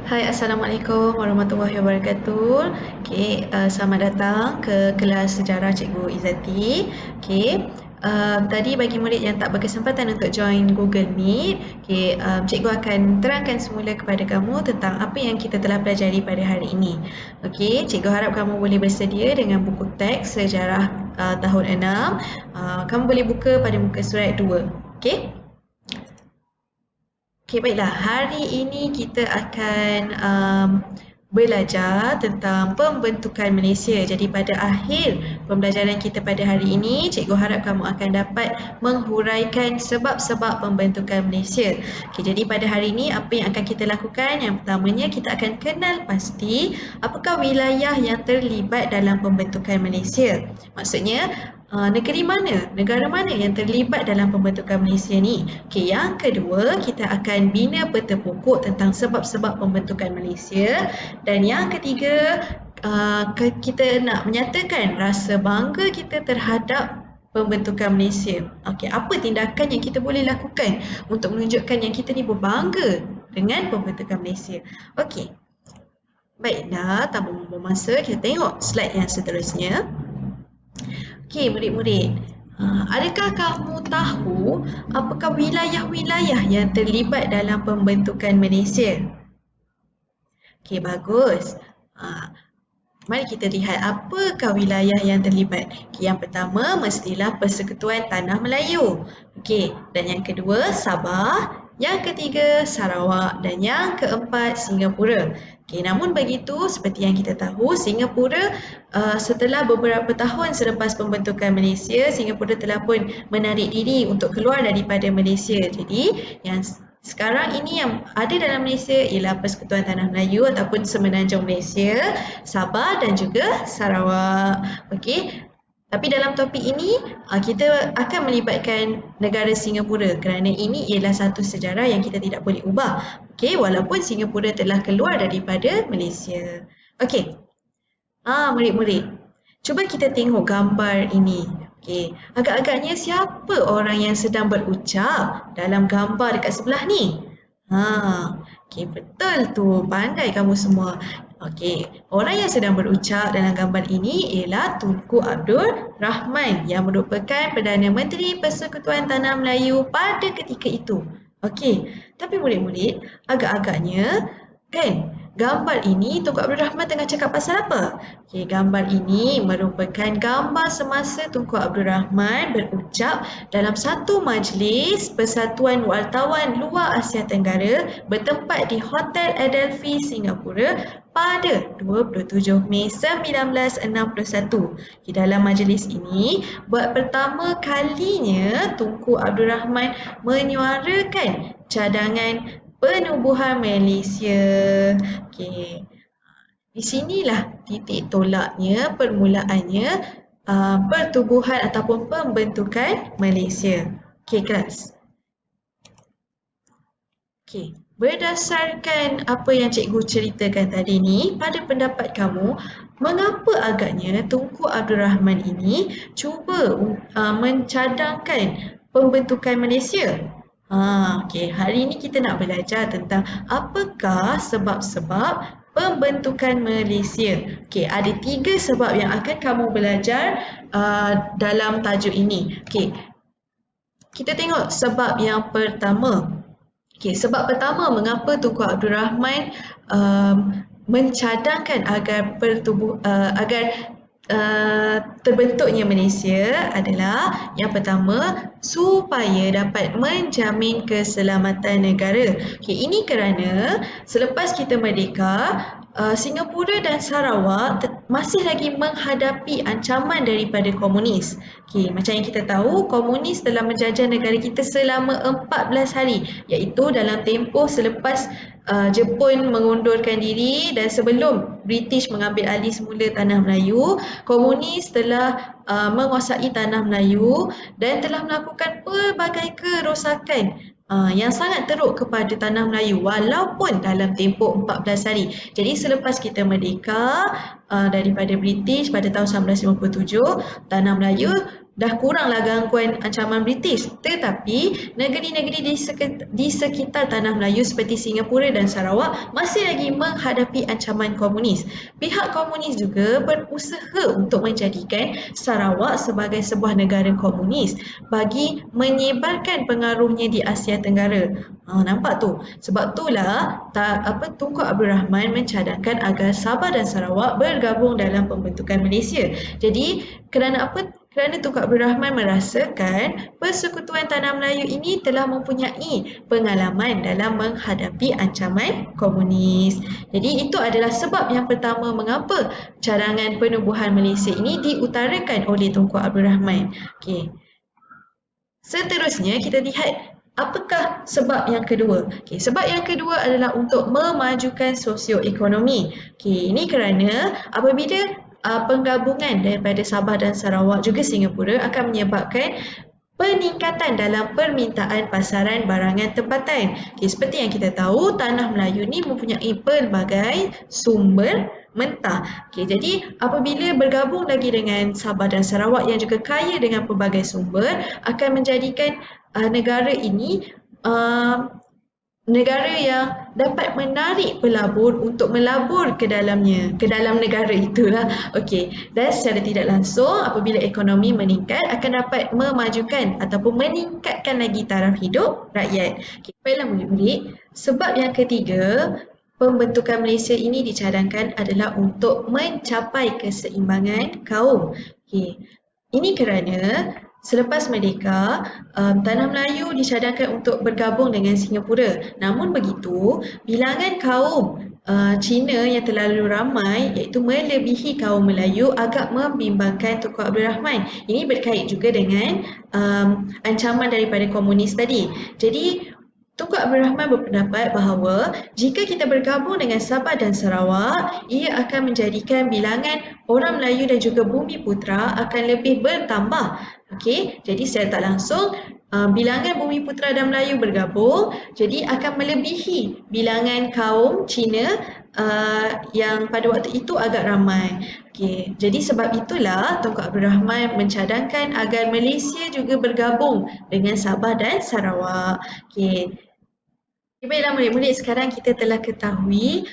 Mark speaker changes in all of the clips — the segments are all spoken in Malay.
Speaker 1: Hai, Assalamualaikum warahmatullahi wabarakatuh. Selamat datang ke kelas sejarah Cikgu Izzati. Tadi bagi murid yang tak berkesempatan untuk join Google Meet, Cikgu akan terangkan semula kepada kamu tentang apa yang kita telah pelajari pada hari ini. Cikgu harap kamu boleh bersedia dengan buku teks sejarah tahun 6. Kamu boleh buka pada muka surat 2. Baiklah. Hari ini kita akan belajar tentang pembentukan Malaysia. Jadi pada akhir pembelajaran kita pada hari ini, cikgu harap kamu akan dapat menghuraikan sebab-sebab pembentukan Malaysia. Jadi pada hari ini apa yang akan kita lakukan? Yang pertamanya kita akan kenal pasti apakah wilayah yang terlibat dalam pembentukan Malaysia. Maksudnya negeri mana, negara mana yang terlibat dalam pembentukan Malaysia ni. Yang kedua, kita akan bina peta pokok tentang sebab-sebab pembentukan Malaysia. Dan yang ketiga, kita nak menyatakan rasa bangga kita terhadap pembentukan Malaysia. Apa tindakan yang kita boleh lakukan untuk menunjukkan yang kita ni berbangga dengan pembentukan Malaysia. Baiklah, tanpa membuang masa, kita tengok slide yang seterusnya. Murid-murid, adakah kamu tahu apakah wilayah-wilayah yang terlibat dalam pembentukan Malaysia? Bagus. Mari kita lihat apakah wilayah yang terlibat. Yang pertama mestilah Persekutuan Tanah Melayu. Dan yang kedua Sabah, yang ketiga Sarawak dan yang keempat Singapura. Namun begitu, seperti yang kita tahu, Singapura setelah beberapa tahun selepas pembentukan Malaysia, Singapura telah pun menarik diri untuk keluar daripada Malaysia. Jadi yang sekarang ini yang ada dalam Malaysia ialah Persekutuan Tanah Melayu ataupun Semenanjung Malaysia, Sabah dan juga Sarawak. Tapi dalam topik ini kita akan melibatkan negara Singapura kerana ini ialah satu sejarah yang kita tidak boleh ubah. Walaupun Singapura telah keluar daripada Malaysia. Murid-murid, cuba kita tengok gambar ini. Agak-agaknya siapa orang yang sedang berucap dalam gambar dekat sebelah ni? Betul tu, pandai kamu semua. Orang yang sedang berucap dalam gambar ini ialah Tunku Abdul Rahman yang merupakan Perdana Menteri Persekutuan Tanah Melayu pada ketika itu. Tapi murid-murid, agak-agaknya kan gambar ini Tunku Abdul Rahman tengah cakap pasal apa? Gambar ini merupakan gambar semasa Tunku Abdul Rahman berucap dalam satu majlis Persatuan Wartawan Luar Asia Tenggara bertempat di Hotel Adelphi, Singapura pada 27 Mei 1961. Dalam majlis ini, buat pertama kalinya Tunku Abdul Rahman menyuarakan cadangan penubuhan Malaysia. Di sinilah titik tolaknya, permulaannya pertubuhan ataupun pembentukan Malaysia. Kelas. Berdasarkan apa yang cikgu ceritakan tadi ni, pada pendapat kamu, mengapa agaknya Tunku Abdul Rahman ini cuba mencadangkan pembentukan Malaysia? Hari ini kita nak belajar tentang apakah sebab-sebab pembentukan Malaysia. Ada 3 sebab yang akan kamu belajar dalam tajuk ini. Kita tengok sebab yang pertama. Sebab pertama mengapa Tunku Abdul Rahman mencadangkan agar terbentuknya Malaysia adalah yang pertama supaya dapat menjamin keselamatan negara. Ini kerana selepas kita merdeka, Singapura dan Sarawak masih lagi menghadapi ancaman daripada komunis. Macam yang kita tahu, komunis telah menjajah negara kita selama 14 hari, iaitu dalam tempoh selepas Jepun mengundurkan diri dan sebelum British mengambil alih semula Tanah Melayu, komunis telah menguasai Tanah Melayu dan telah melakukan pelbagai kerosakan yang sangat teruk kepada Tanah Melayu walaupun dalam tempoh 14 hari. Jadi selepas kita merdeka daripada British pada tahun 1957, Tanah Melayu dah kuranglah gangguan ancaman British, tetapi negeri-negeri di sekitar tanah Melayu seperti Singapura dan Sarawak masih lagi menghadapi ancaman komunis. Pihak komunis juga berusaha untuk menjadikan Sarawak sebagai sebuah negara komunis bagi menyebarkan pengaruhnya di Asia Tenggara. Nampak tu? Sebab itulah Tunku Abdul Rahman mencadangkan agar Sabah dan Sarawak bergabung dalam pembentukan Malaysia. Jadi kerana apa? Kerana Tunku Abdul Rahman merasakan Persekutuan Tanah Melayu ini telah mempunyai pengalaman dalam menghadapi ancaman komunis. Jadi itu adalah sebab yang pertama mengapa cadangan penubuhan Malaysia ini diutarakan oleh Tunku Abdul Rahman. Okey. Seterusnya kita lihat apakah sebab yang kedua. Okay, sebab yang kedua adalah untuk memajukan sosioekonomi. Okay, ini kerana apabila penggabungan daripada Sabah dan Sarawak juga Singapura akan menyebabkan peningkatan dalam permintaan pasaran barangan tempatan. Okay, seperti yang kita tahu, Tanah Melayu ni mempunyai pelbagai sumber mentah. Okay, jadi apabila bergabung lagi dengan Sabah dan Sarawak yang juga kaya dengan pelbagai sumber, akan menjadikan negara ini negara yang dapat menarik pelabur untuk melabur ke dalamnya, ke dalam negara itulah. Okey, dan secara tidak langsung apabila ekonomi meningkat akan dapat memajukan ataupun meningkatkan lagi taraf hidup rakyat. Okey, baiklah murid-murid, sebab yang ketiga pembentukan Malaysia ini dicadangkan adalah untuk mencapai keseimbangan kaum. Okey, ini kerana selepas merdeka, Tanah Melayu dicadangkan untuk bergabung dengan Singapura. Namun begitu, bilangan kaum Cina yang terlalu ramai iaitu melebihi kaum Melayu agak membimbangkan Tunku Abdul Rahman. Ini berkait juga dengan ancaman daripada komunis tadi. Jadi Tunku Abdul Rahman berpendapat bahawa jika kita bergabung dengan Sabah dan Sarawak, ia akan menjadikan bilangan orang Melayu dan juga bumi putera akan lebih bertambah. Okey, jadi secara tak langsung bilangan bumi putera dan Melayu bergabung, jadi akan melebihi bilangan kaum Cina yang pada waktu itu agak ramai. Okey, jadi sebab itulah Tunku Abdul Rahman mencadangkan agar Malaysia juga bergabung dengan Sabah dan Sarawak. Okey. Baiklah murid-murid, sekarang kita telah ketahui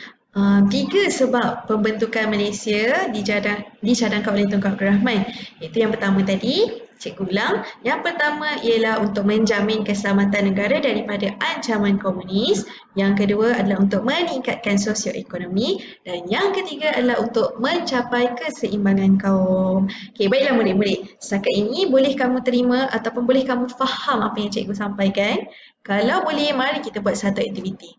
Speaker 1: tiga sebab pembentukan Malaysia dicadangkan oleh Tunku Abdul Rahman. Iaitu yang pertama tadi, cikgu ulang. Yang pertama ialah untuk menjamin keselamatan negara daripada ancaman komunis. Yang kedua adalah untuk meningkatkan sosioekonomi. Dan yang ketiga adalah untuk mencapai keseimbangan kaum. Okey, baiklah murid-murid. Setakat ini boleh kamu terima ataupun boleh kamu faham apa yang cikgu sampaikan? Kalau boleh, mari kita buat satu aktiviti.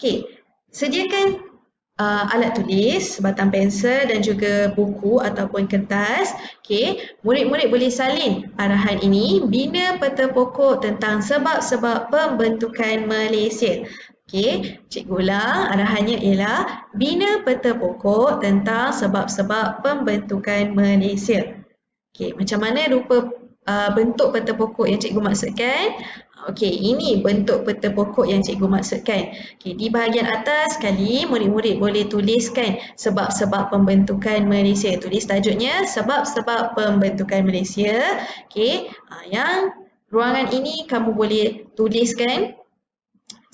Speaker 1: Okey, sediakan alat tulis, sebatang pensel dan juga buku ataupun kertas. Okey, murid-murid boleh salin arahan ini, bina peta pokok tentang sebab-sebab pembentukan Malaysia. Okey, cikgu ulang, arahannya ialah bina peta pokok tentang sebab-sebab pembentukan Malaysia. Okey, macam mana bentuk peta pokok yang cikgu maksudkan? Okey, ini bentuk peta pokok yang cikgu maksudkan. Okey, di bahagian atas sekali murid-murid boleh tuliskan sebab-sebab pembentukan Malaysia. Tulis tajuknya sebab-sebab pembentukan Malaysia. Okey, yang ruangan ini kamu boleh tuliskan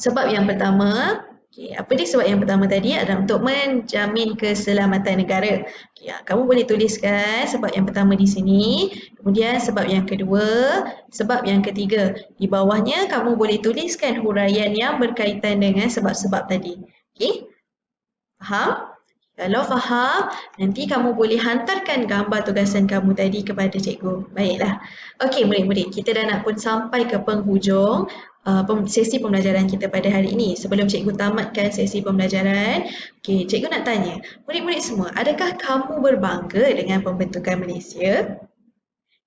Speaker 1: sebab yang pertama. Okay, apa dia sebab yang pertama tadi adalah untuk menjamin keselamatan negara. Okay, kamu boleh tuliskan sebab yang pertama di sini, kemudian sebab yang kedua, sebab yang ketiga. Di bawahnya kamu boleh tuliskan huraian yang berkaitan dengan sebab-sebab tadi. Okay? Faham? Kalau faham, nanti kamu boleh hantarkan gambar tugasan kamu tadi kepada cikgu. Baiklah. Okey murid-murid, kita dah nak pun sampai ke penghujung sesi pembelajaran kita pada hari ini. Sebelum cikgu tamatkan sesi pembelajaran, okey, cikgu nak tanya, murid-murid semua, adakah kamu berbangga dengan pembentukan Malaysia?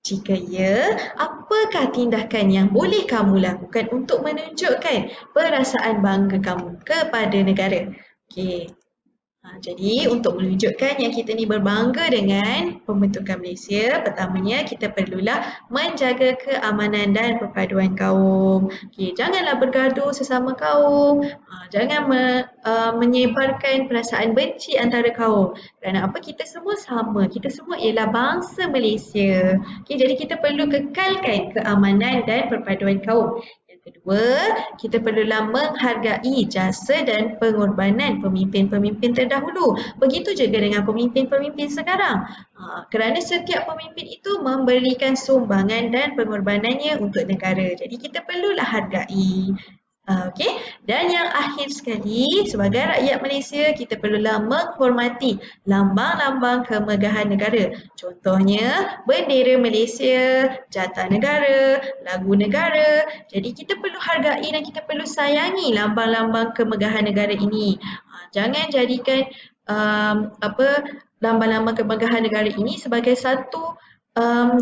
Speaker 1: Jika ya, apakah tindakan yang boleh kamu lakukan untuk menunjukkan perasaan bangga kamu kepada negara? Okey. Jadi untuk menunjukkan yang kita ni berbangga dengan pembentukan Malaysia, pertamanya kita perlulah menjaga keamanan dan perpaduan kaum. Okey, janganlah bergaduh sesama kaum. Jangan menyebarkan perasaan benci antara kaum. Kerana apa? Kita semua sama. Kita semua ialah bangsa Malaysia. Okey, jadi kita perlu kekalkan keamanan dan perpaduan kaum. Kedua, kita perlulah menghargai jasa dan pengorbanan pemimpin-pemimpin terdahulu. Begitu juga dengan pemimpin-pemimpin sekarang. Kerana setiap pemimpin itu memberikan sumbangan dan pengorbanannya untuk negara. Jadi kita perlulah hargai. Okey. Dan yang akhir sekali, sebagai rakyat Malaysia, kita perlulah menghormati lambang-lambang kemegahan negara. Contohnya, bendera Malaysia, Jata Negara, lagu negara. Jadi kita perlu hargai dan kita perlu sayangi lambang-lambang kemegahan negara ini. Jangan jadikan apa lambang-lambang kemegahan negara ini sebagai satu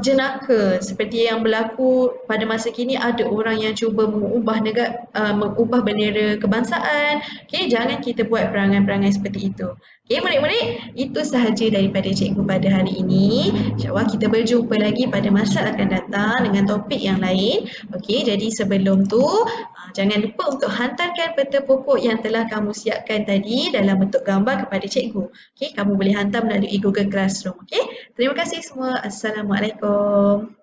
Speaker 1: jenaka seperti yang berlaku pada masa kini. Ada orang yang cuba mengubah bendera kebangsaan. Okey, jangan kita buat perangai-perangai seperti itu. Okey, murid-murid, itu sahaja daripada cikgu pada hari ini. InsyaAllah kita berjumpa lagi pada masa akan datang dengan topik yang lain. Okey, jadi sebelum tu jangan lupa untuk hantarkan peta pokok yang telah kamu siapkan tadi dalam bentuk gambar kepada cikgu. Okey, kamu boleh hantar melalui Google Classroom. Okey, terima kasih semua. Assalamualaikum.